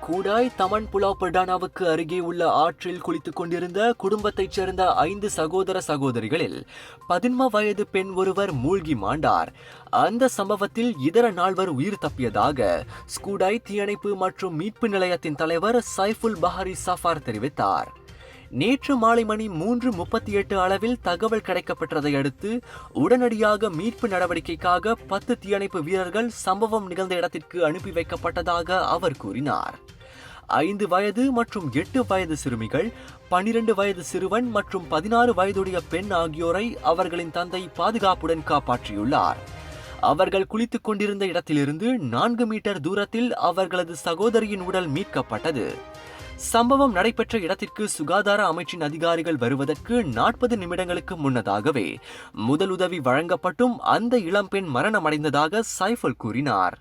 கூடாய் தமன் புலாவ் பர்டானாவுக்கு அருகே உள்ள ஆற்றில் குளித்துக் கொண்டிருந்த குடும்பத்தைச் சேர்ந்த 5 சகோதர சகோதரிகளில் 11 வயது பெண் ஒருவர் மூழ்கி மாண்டார். அந்த சம்பவத்தில் இதர 4 உயிர் தப்பியதாக ஸ்கூடாய் தீயணைப்பு மற்றும் மீட்பு நிலையத்தின் தலைவர் சைஃபுல் பஹரி சஃபார் தெரிவித்தார். நேற்று மாலை மணி 3:38 அளவில் தகவல் கிடைக்கப்பட்டதை அடுத்து உடனடியாக மீட்பு நடவடிக்கைக்காக 10 தீயணைப்பு வீரர்கள் சம்பவம் நிகழ்ந்த இடத்திற்கு அனுப்பி வைக்கப்பட்டதாக அவர் கூறினார். 5 வயது மற்றும் 8 வயது சிறுமிகள், 12 வயது சிறுவன் மற்றும் 16 வயதுடைய பெண் ஆகியோரை அவர்களின் தந்தை பாதுகாப்புடன் காப்பாற்றியுள்ளார். அவர்கள் குளித்துக் கொண்டிருந்த இடத்திலிருந்து 4 மீட்டர் தூரத்தில் அவர்களது சகோதரியின் உடல் மீட்கப்பட்டது. சம்பவம் நடைபெற்ற இடத்திற்கு சுகாதார அமைச்சின் அதிகாரிகள் வருவதற்கு 40 நிமிடங்களுக்கு முன்னதாகவே முதலுதவி வழங்கப்பட்டும் அந்த இளம்பெண் மரணமடைந்ததாக சைஃபுல் கூறினார்.